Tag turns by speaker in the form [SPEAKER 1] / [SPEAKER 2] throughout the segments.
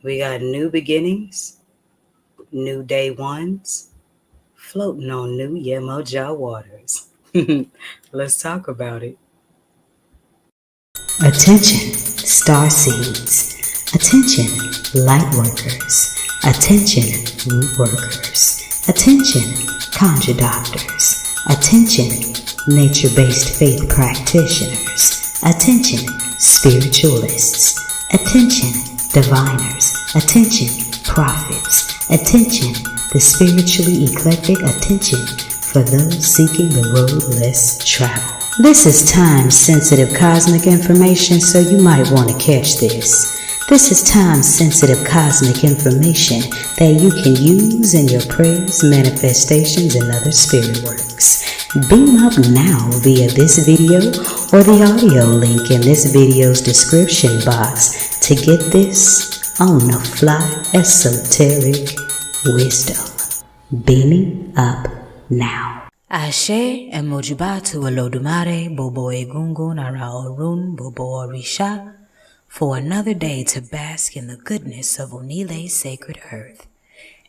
[SPEAKER 1] We got new beginnings, new day ones, floating on new Yemoja waters. Let's talk about it.
[SPEAKER 2] Attention, star seeds. Attention, light workers. Attention, root workers. Attention, conjure doctors. Attention, nature-based faith practitioners. Attention, spiritualists. Attention, diviners. Attention, prophets. Attention, the spiritually eclectic. Attention for those seeking the road less traveled. This is time-sensitive cosmic information, so you might want to catch this. This is time-sensitive cosmic information that you can use in your prayers, manifestations, and other spirit works. Beam up now via this video or the audio link in this video's description box to get this on-the-fly esoteric wisdom. Beaming up now.
[SPEAKER 3] Ashe emojibatu Olodumare bobo egungun ara orun bobo orisha for another day to bask in the goodness of Onile's sacred earth.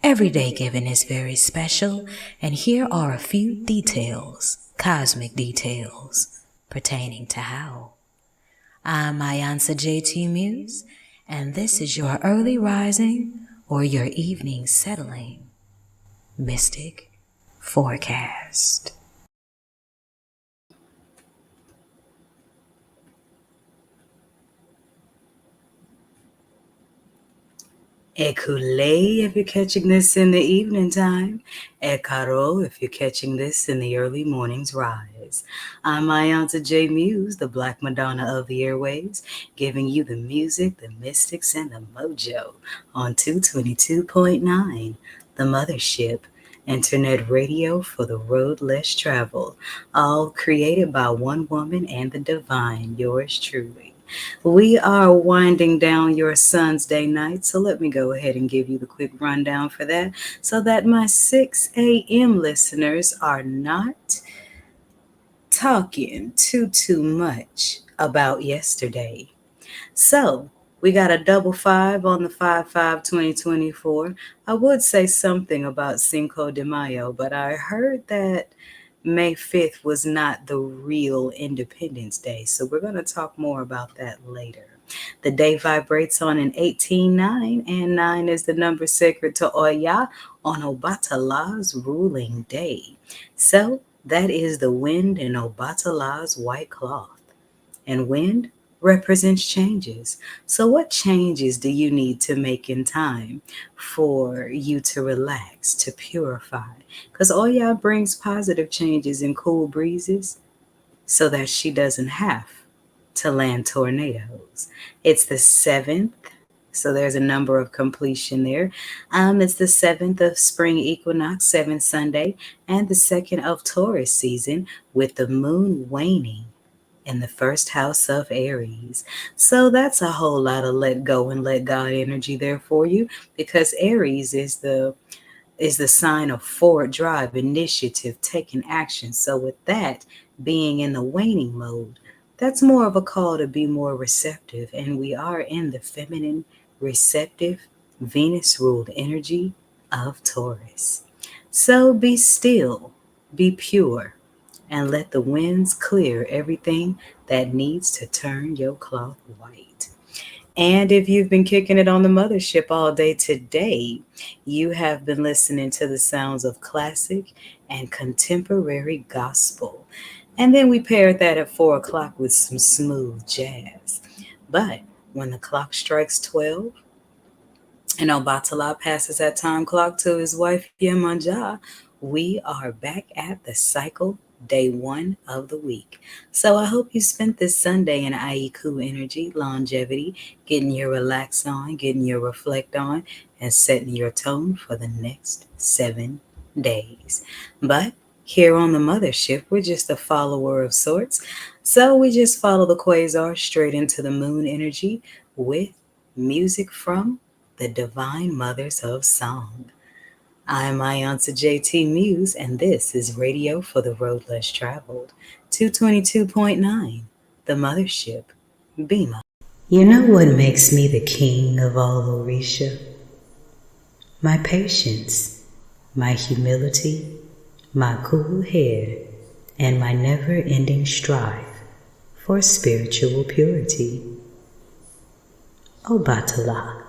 [SPEAKER 3] Every day given is very special, and here are a few details, cosmic details, pertaining to how. I'm iiiYansaje Muse, and this is your early rising or your evening settling mystic forecast.
[SPEAKER 1] Ekule if you're catching this in the evening time. Ekaro if you're catching this in the early morning's rise. I'm iiiYansaje Muse, the Black Madonna of the airwaves, giving you the music, the mystics, and the mojo on 222.9, the Mothership. Internet radio for the road less traveled, all created by one woman and the divine, yours truly. We are winding down your Sun's Day night, so let me go ahead and give you the quick rundown for that so that my 6 a.m. listeners are not talking too much about yesterday. So, we got a double 5 on the 5/5/2024. I would say something about Cinco de Mayo, but I heard that May 5th was not the real Independence Day, so we're going to talk more about that later. The day vibrates on an 18-9, and 9 is the number sacred to Oya on Obatala's ruling day. So, that is the wind in Obatala's white cloth. And wind represents changes. So what changes do you need to make in time for you to relax, to purify? Because Oya brings positive changes in cool breezes so that she doesn't have to land tornadoes. It's the 7th, so there's a number of completion there. It's the 7th of spring equinox, 7th Sunday, and the 2nd of Taurus season with the moon waning in the first house of Aries. So that's a whole lot of let go and let God energy there for you, because Aries is the sign of forward drive, initiative, taking action. So with that being in the waning mode, that's more of a call to be more receptive, and we are in the feminine, receptive, Venus ruled energy of Taurus. So be still, be pure, and let the winds clear everything that needs to turn your cloth white. And if you've been kicking it on the Mothership all day today, you have been listening to the sounds of classic and contemporary gospel. And then we paired that at 4 o'clock with some smooth jazz. But when the clock strikes 12, and Obatala passes that time clock to his wife Yemoja, we are back at the cycle, day 1 of the week. So I hope you spent this Sunday in Aiku energy, longevity, getting your relax on, getting your reflect on, and setting your tone for the next 7 days. But here on the Mothership, we're just a follower of sorts. So we just follow the quasar straight into the moon energy with music from the divine mothers of song. I'm iiiYansaje Muse, and this is Radio for the Road Less Traveled, 222.9, the Mothership. Beam up.
[SPEAKER 2] You know what makes me the king of all Orisha? My patience, my humility, my cool head, and my never-ending strive for spiritual purity. Obatala,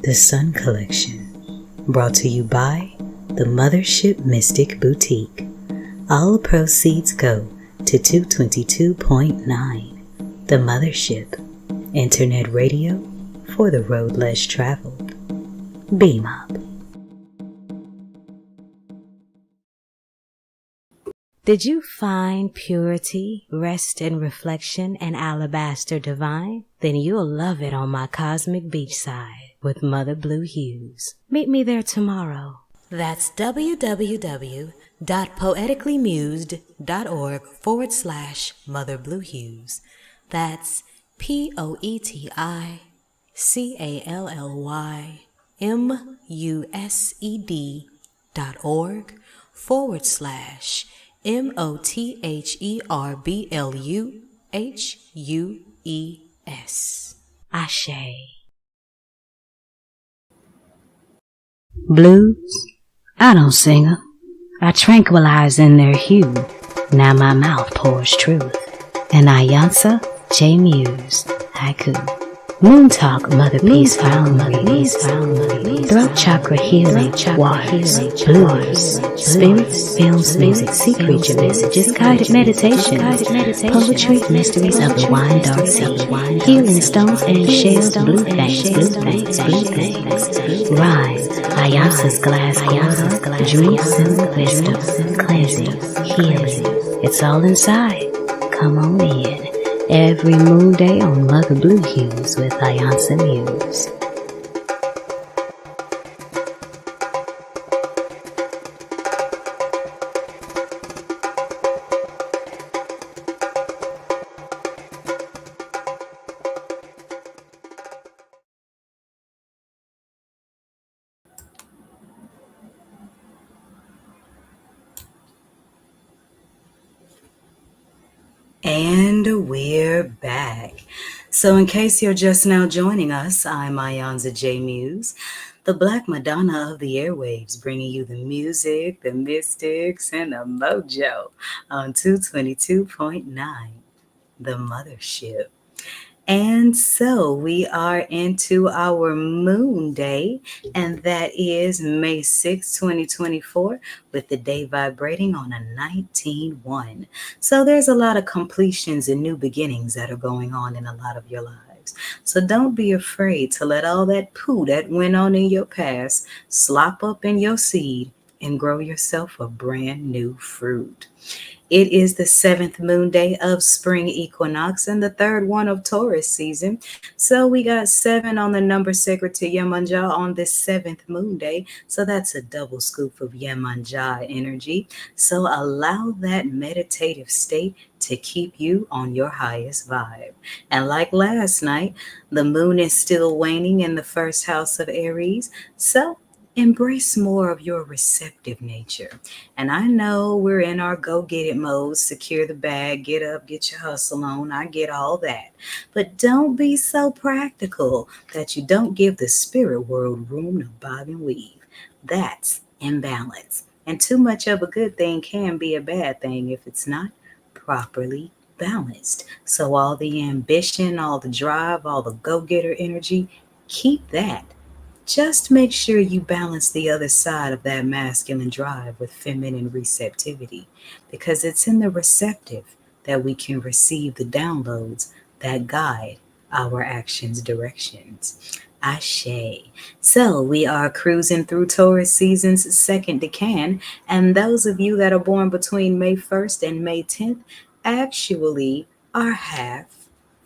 [SPEAKER 2] the Sun Collection, brought to you by the Mothership Mystic Boutiq. All proceeds go to 222.9, the Mothership, internet radio for the road less traveled. Beam up.
[SPEAKER 3] Did you find purity, rest, and reflection in alabaster divine? Then you'll love it on my cosmic beachside with Mother Blue Hues. Meet me there tomorrow. That's www.poeticallymused.org/Mother Blue Hues. That's POETICALLYMUSED.org/MOTHERBLUEHUES. Ashe.
[SPEAKER 2] Blues? I don't sing 'em. I tranquilize in their hue. Now my mouth pours truth. And iiiYansa, J Muse, haiku. Moon talk, Motherpeace, found Motherpeace. Throat chakra healing, waters, blues, spirits, films, music, sea creature messages, guided meditation, poetry, mysteries of the wine dark sea, healing stones and shells, blue things, rhyme, iiiYansa's glass water, dreams and wisdom, cleansing, healing. It's all inside. Come on in. Every moon day on Mother Blue Hues with iiiYansa Muse.
[SPEAKER 1] And we're back. So in case you're just now joining us, I'm iiiYansaje Muse, the Black Madonna of the airwaves, bringing you the music, the mystics, and the mojo on 222.9, the Mothership. And so we are into our moon day, and that is May 6, 2024, with the day vibrating on a 19-1. So there's a lot of completions and new beginnings that are going on in a lot of your lives. So don't be afraid to let all that poo that went on in your past slop up in your seed and grow yourself a brand new fruit. It is the 7th moon day of spring equinox and the 3rd one of Taurus season. So we got 7 on the number sacred to Yemoja on this 7th moon day. So that's a double scoop of Yemoja energy. So allow that meditative state to keep you on your highest vibe. And like last night, the moon is still waning in the first house of Aries. So embrace more of your receptive nature. And I know we're in our go get it mode, secure the bag, get up, get your hustle on. I get all that. But don't be so practical that you don't give the spirit world room to bob and weave. That's imbalance. And too much of a good thing can be a bad thing if it's not properly balanced. So all the ambition, all the drive, all the go-getter energy, keep that. Just make sure you balance the other side of that masculine drive with feminine receptivity, because it's in the receptive that we can receive the downloads that guide our actions' directions. Ashe. So we are cruising through Taurus season's second decan, and those of you that are born between May 1st and May 10th actually are half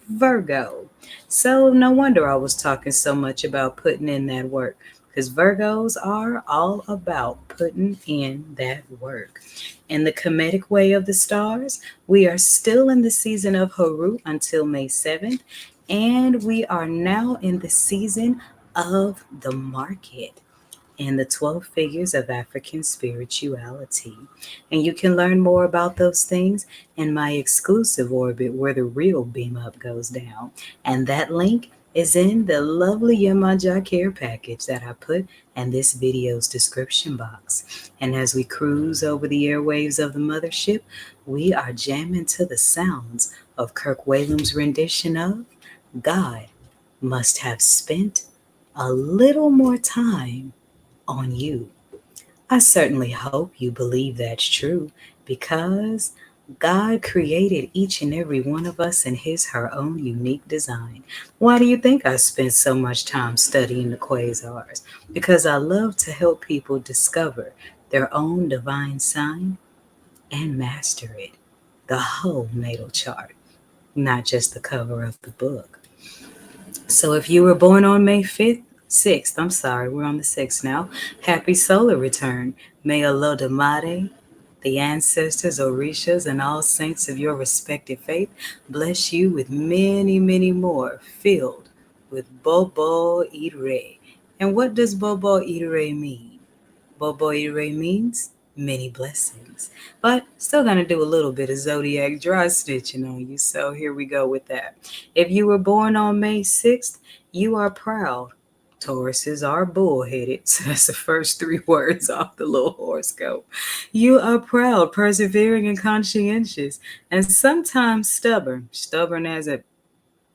[SPEAKER 1] Virgo. So no wonder I was talking so much about putting in that work, because Virgos are all about putting in that work. In the Kemetic way of the stars, we are still in the season of Haru until May 7th, and we are now in the season of the market. in the 12 figures of African spirituality. And you can learn more about those things in my exclusive orbit where the real beam up goes down. And that link is in the lovely Yemoja care package that I put in this video's description box. And as we cruise over the airwaves of the mothership, we are jamming to the sounds of Kirk Whalum's rendition of God Must Have Spent a Little More Time on You. I certainly hope you believe that's true because God created each and every one of us in his her own unique design. Why do you think I spent so much time studying the quasars? Because I love to help people discover their own divine sign and master it. The whole natal chart, not just the cover of the book. So if you were born on May 5th, 6th, I'm sorry, we're on the 6th now. Happy solar return. May Olodumare, the ancestors, Orishas, and all saints of your respective faith bless you with many, many more, filled with Bobo Ire. And what does Bobo Ire mean? Bobo Ire means many blessings. But still going to do a little bit of zodiac dry stitching on you. So here we go with that. If you were born on May 6th, you are proud. Tauruses are bullheaded. So that's the first three words off the little horoscope. You are proud, persevering, and conscientious, and sometimes stubborn. Stubborn as a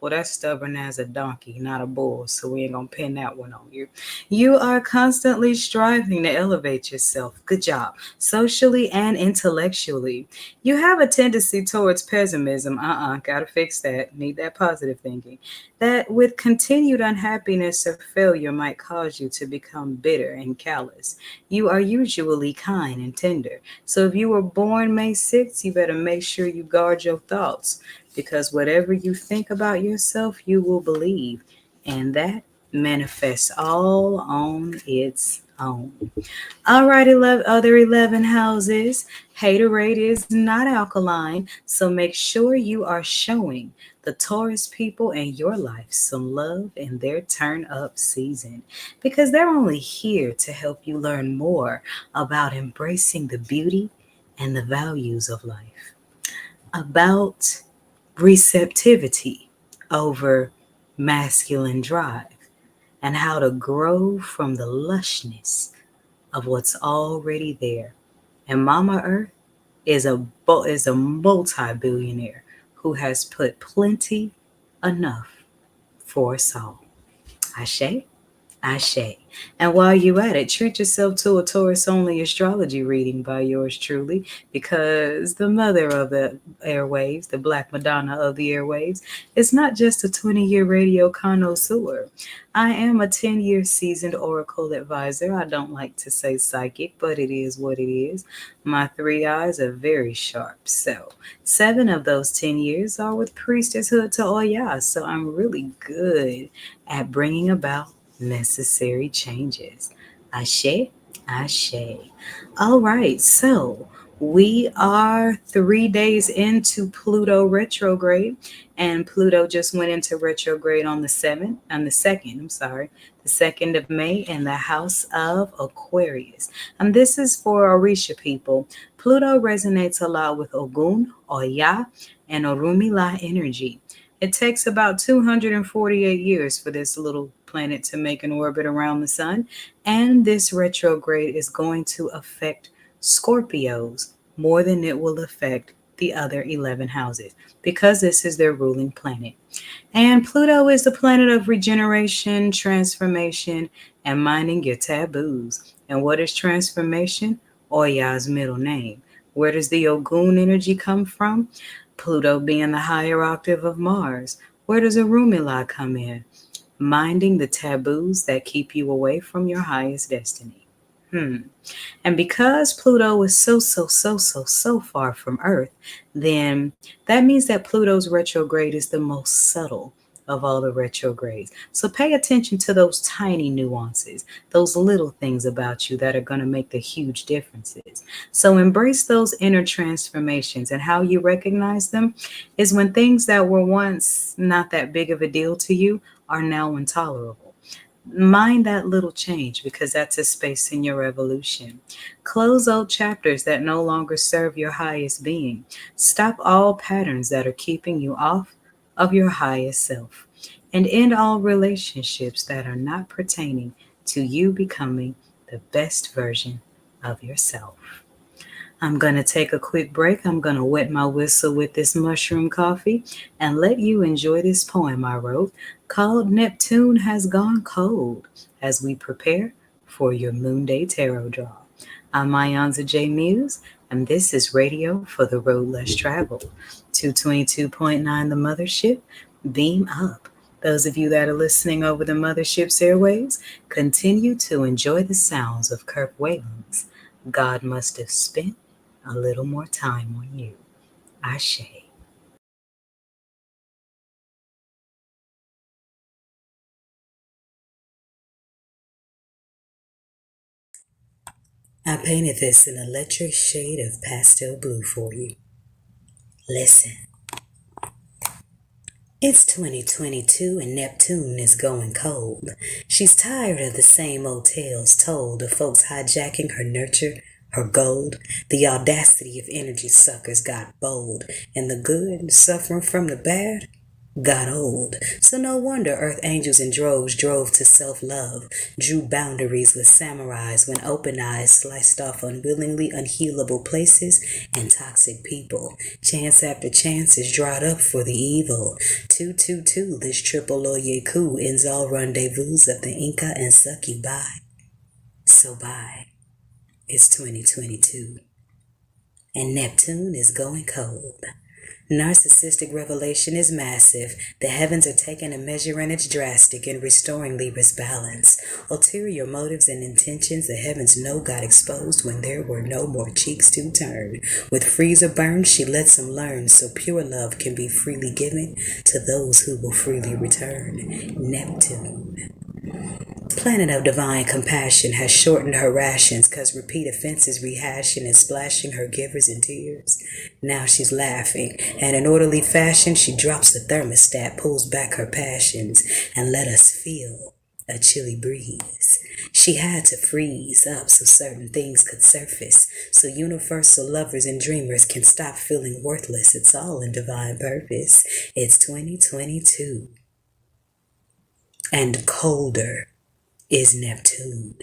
[SPEAKER 1] well, that's stubborn as a donkey, not a bull, so we ain't gonna pin that one on you. You are constantly striving to elevate yourself. Good job, socially and intellectually. You have a tendency towards pessimism. Gotta fix that. Need that positive thinking. That with continued unhappiness or failure might cause you to become bitter and callous. You are usually kind and tender. So if you were born May 6th, you better make sure you guard your thoughts because whatever you think about yourself, you will believe, and that manifests all on its own. All right, 11, other 11 houses. Haterade is not alkaline, so make sure you are showing the Taurus people in your life some love in their turn up season because they're only here to help you learn more about embracing the beauty and the values of life, about receptivity over masculine drive, and how to grow from the lushness of what's already there. And Mama Earth is a multi-billionaire who has put plenty enough for us all. Ashe? Ashe. And while you at it, treat yourself to a Taurus only astrology reading by yours truly, because the mother of the airwaves, the Black Madonna of the airwaves, is not just a 20-year radio connoisseur. I am a 10-year seasoned oracle advisor. I don't like to say psychic, but it is what it is. My three eyes are very sharp. So, 7 of those 10 years are with priestesshood to Oya. So, I'm really good at bringing about necessary changes. Ashe, ashe. All right, so we are 3 days into Pluto retrograde, and Pluto just went into retrograde on the second, I'm sorry, the 2nd of May in the house of Aquarius. And this is for Orisha people. Pluto resonates a lot with Ogun, Oya, and Orumila energy. It takes about 248 years for this little planet to make an orbit around the sun, and this retrograde is going to affect Scorpios more than it will affect the other 11 houses because this is their ruling planet. And Pluto is the planet of regeneration, transformation, and minding your taboos. And what is transformation? Oya's middle name. Where does the Ogun energy come from? Pluto being the higher octave of Mars. Where does Arumila come in? Minding the taboos that keep you away from your highest destiny. And because Pluto is so far from Earth, then that means that Pluto's retrograde is the most subtle of all the retrogrades. So pay attention to those tiny nuances, those little things about you that are going to make the huge differences. So embrace those inner transformations, and how you recognize them is when things that were once not that big of a deal to you are now intolerable. Mind that little change because that's a space in your evolution. Close old chapters that no longer serve your highest being. Stop all patterns that are keeping you off of your highest self. And end all relationships that are not pertaining to you becoming the best version of yourself. I'm going to take a quick break. I'm going to wet my whistle with this mushroom coffee and let you enjoy this poem I wrote called Neptune Has Gone Cold as we prepare for your Moon Day Tarot draw. I'm iiiYansaje Muse, and this is Radio for the Road Less Traveled. 222.9 The Mothership, beam up. Those of you that are listening over the Mothership's airwaves, continue to enjoy the sounds of Kirk Whalum's God Must Have Spent a Little More Time on You. Ashe. I painted this an electric shade of pastel blue for you. Listen. It's 2022 and Neptune is going cold. She's tired of the same old tales told of folks hijacking her nurture, her gold. The audacity of energy suckers got bold, and the good, suffering from the bad, got old. So no wonder earth angels in droves drove to self-love, drew boundaries with samurais when open eyes sliced off unwillingly unhealable places and toxic people. Chance after chance is dried up for the evil. 222, this triple Oyeku ends all rendezvous of the Inca and succubi. So bye. It's 2022. And Neptune is going cold. Narcissistic revelation is massive. The heavens are taking a measure and it's drastic in restoring Libra's balance. Ulterior motives and intentions the heavens know got exposed when there were no more cheeks to turn. With freezer burned, she lets them learn so pure love can be freely given to those who will freely return. Neptune. Planet of divine compassion has shortened her rations cause repeat offenses rehashing and splashing her givers in tears. Now she's laughing, and in orderly fashion she drops the thermostat, pulls back her passions, and let us feel a chilly breeze. She had to freeze up so certain things could surface, so universal lovers and dreamers can stop feeling worthless. It's all in divine purpose. It's 2022. And colder is Neptune.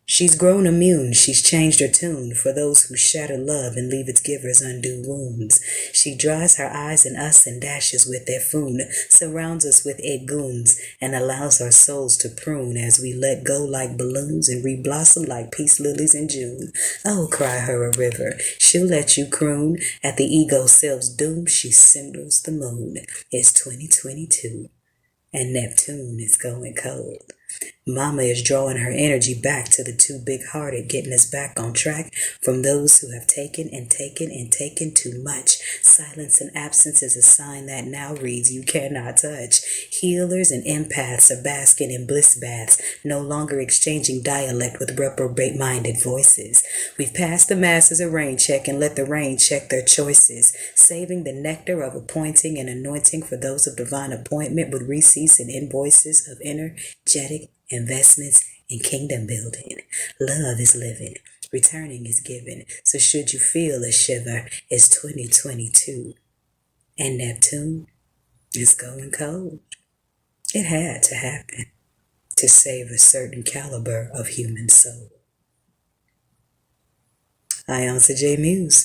[SPEAKER 1] She's grown immune, she's changed her tune for those who shatter love and leave its givers undue wounds. She dries her eyes in us and dashes with their foon, surrounds us with egoons, and allows our souls to prune as we let go like balloons and reblossom like peace lilies in June. Oh, cry her a river, she'll let you croon. At the ego self's doom, she signals the moon. It's 2022, and Neptune is going cold. Mama is drawing her energy back to the too big-hearted, getting us back on track from those who have taken and taken and taken too much. Silence and absence is a sign that now reads you cannot touch. Healers and empaths are basking in bliss baths, no longer exchanging dialect with reprobate-minded voices. We've passed the masses a rain check and let the rain check their choices, saving the nectar of appointing and anointing for those of divine appointment with receipts and invoices of energetic investments in kingdom building. Love is living, returning is given. So should you feel a shiver, it's 2022, and Neptune is going cold. It had to happen to save a certain caliber of human soul. iiiYansaje Muse,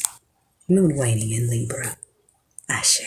[SPEAKER 1] moon waning in Libra. Ashe.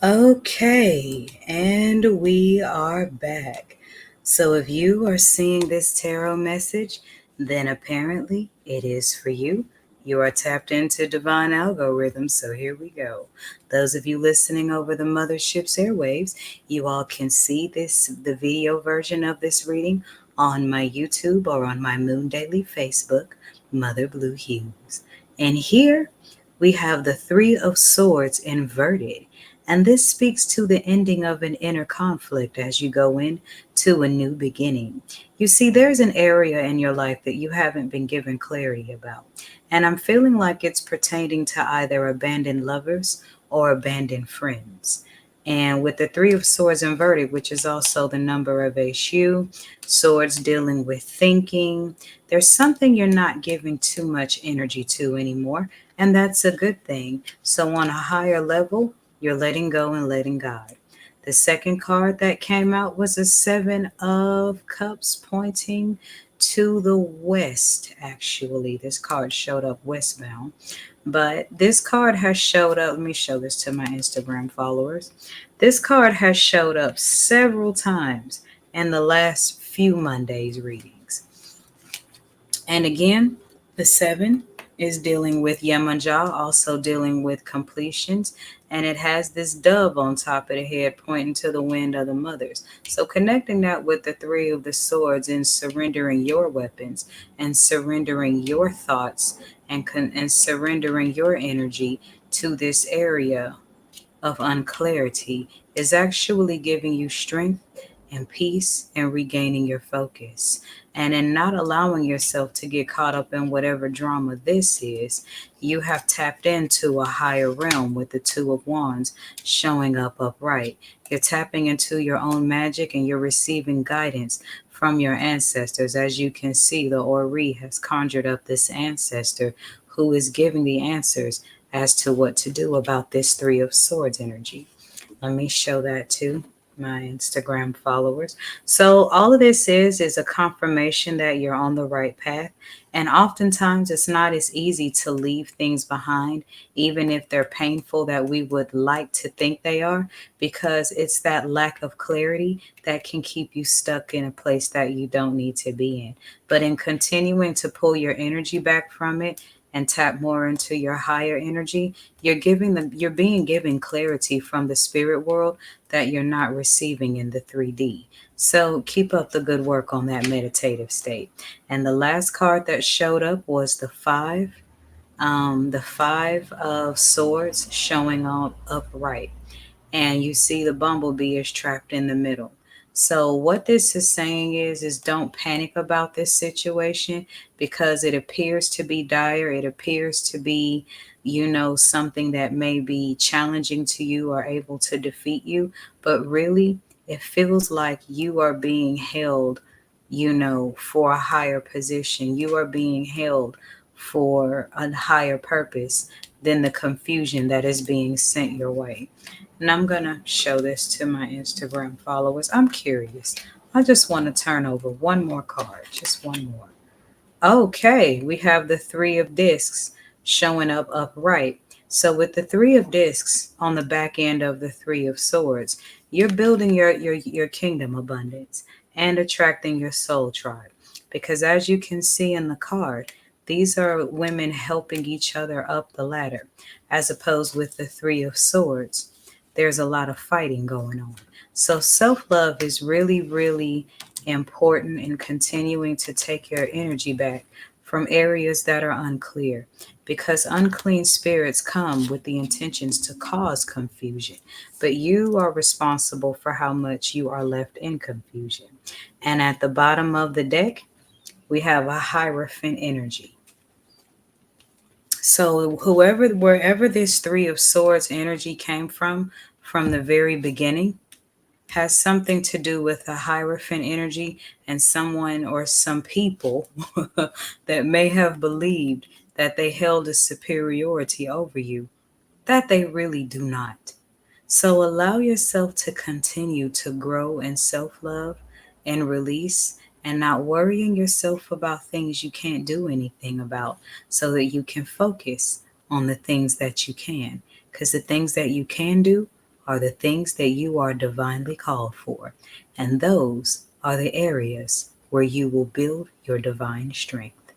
[SPEAKER 1] Okay, and we are back. So if you are seeing this tarot message, then apparently it is for you. You are tapped into divine algorithms, so here we go. Those of you listening over the Mothership's airwaves, you all can see the video version of this reading on my YouTube or on my Moon Daily Facebook, Mother Blue Hues. And here we have the Three of Swords inverted. And this speaks to the ending of an inner conflict as you go in to a new beginning. You see, there's an area in your life that you haven't been given clarity about. And I'm feeling like it's pertaining to either abandoned lovers or abandoned friends. And with the Three of Swords inverted, which is also the number of HU, swords dealing with thinking, there's something you're not giving too much energy to anymore. And that's a good thing. So, on a higher level, you're letting go and letting God. The second card that came out was a Seven of Cups pointing to the west, actually. This card showed up westbound. But this card has showed up. Let me show this to my Instagram followers. This card has showed up several times in the last few Mondays readings. And again, the seven is dealing with Yemoja, also dealing with completions. And it has this dove on top of the head pointing to the wind of the mothers. So connecting that with the three of the swords and surrendering your weapons and surrendering your thoughts and surrendering your energy to this area of unclarity is actually giving you strength and peace and regaining your focus. And in not allowing yourself to get caught up in whatever drama this is, you have tapped into a higher realm with the Two of Wands showing up upright. You're tapping into your own magic and you're receiving guidance from your ancestors. As you can see, the Ori has conjured up this ancestor who is giving the answers as to what to do about this Three of Swords energy. Let me show that to my Instagram followers. So all of this is a confirmation that you're on the right path. And oftentimes it's not as easy to leave things behind, even if they're painful that we would like to think they are, because it's that lack of clarity that can keep you stuck in a place that you don't need to be in. But in continuing to pull your energy back from it and tap more into your higher energy, you're being given clarity from the spirit world that you're not receiving in the 3D. So keep up the good work on that meditative state. And the last card that showed up was the five of swords showing up upright, and you see the bumblebee is trapped in the middle. So what this is saying is don't panic about this situation because it appears to be dire. It appears to be, something that may be challenging to you or able to defeat you, but really it feels like you are being held, for a higher position. You are being held for a higher purpose than the confusion that is being sent your way. And I'm going to show this to my Instagram followers. I'm curious. I just want to turn over one more card, just one more. Okay, we have the Three of Discs showing up upright. So with the Three of Discs on the back end of the Three of Swords, you're building your kingdom abundance and attracting your soul tribe. Because as you can see in the card, these are women helping each other up the ladder, as opposed with the Three of Swords. There's a lot of fighting going on. So self-love is really, really important in continuing to take your energy back from areas that are unclear, because unclean spirits come with the intentions to cause confusion, but you are responsible for how much you are left in confusion. And at the bottom of the deck, we have a Hierophant energy. So wherever this Three of Swords energy came from the very beginning, has something to do with the Hierophant energy and someone or some people that may have believed that they held a superiority over you, that they really do not. So allow yourself to continue to grow in self love and release, and not worrying yourself about things you can't do anything about, so that you can focus on the things that you can. Because the things that you can do are the things that you are divinely called for. And those are the areas where you will build your divine strength.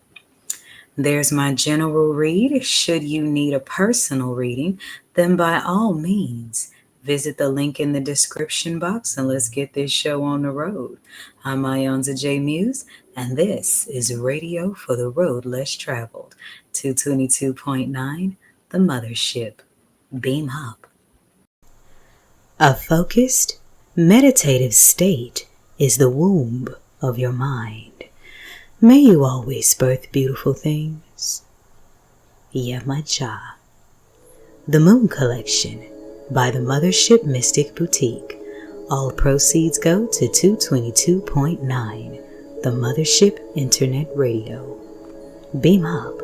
[SPEAKER 1] There's my general read. Should you need a personal reading, then by all means, visit the link in the description box and let's get this show on the road. I'm iiiYansaje Muse, and this is Radio for the Road Less Traveled, 222.9, the Mothership. Beam up. A focused, meditative state is the womb of your mind. May you always birth beautiful things. Yemoja. The Moon Collection by the Mothership Mystic Boutiq. All proceeds go to 222.9, the Mothership Internet Radio. Beam up.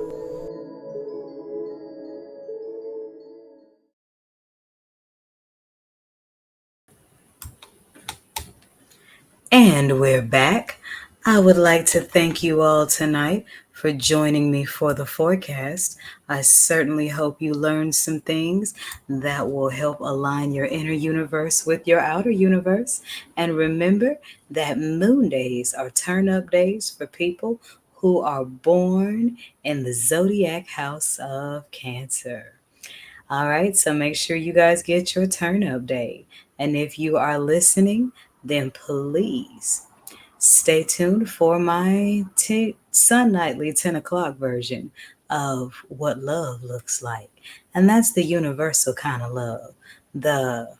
[SPEAKER 1] And we're back. I would like to thank you all tonight for joining me for the forecast. I certainly hope you learned some things that will help align your inner universe with your outer universe. And remember that moon days are turn-up days for people who are born in the zodiac house of Cancer. All right, so make sure you guys get your turn-up day. And if you are listening, then please stay tuned for my Sun Nightly 10 o'clock version of what love looks like. And that's the universal kind of love, the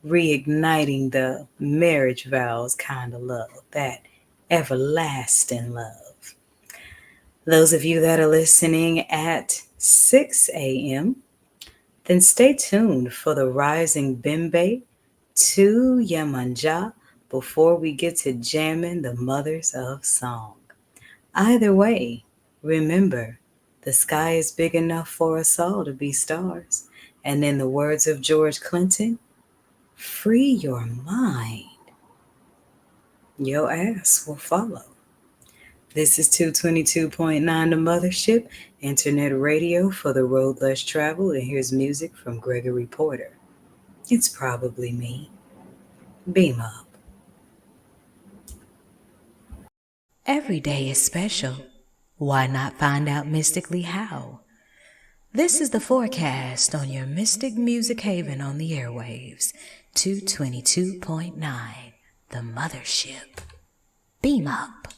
[SPEAKER 1] reigniting the marriage vows kind of love, that everlasting love. Those of you that are listening at 6 a.m., then stay tuned for the rising Bimbe to Yemanja before we get to jamming the mothers of song. Either way, remember, the sky is big enough for us all to be stars. And in the words of George Clinton, free your mind. Your ass will follow. This is 222.9 The Mothership, Internet Radio for the road less traveled, and here's music from Gregory Porter. It's probably me. Beam up.
[SPEAKER 3] Every day is special. Why not find out mystically how? This is the forecast on your Mystic Music Haven on the airwaves, 222.9, the Mothership. Beam up.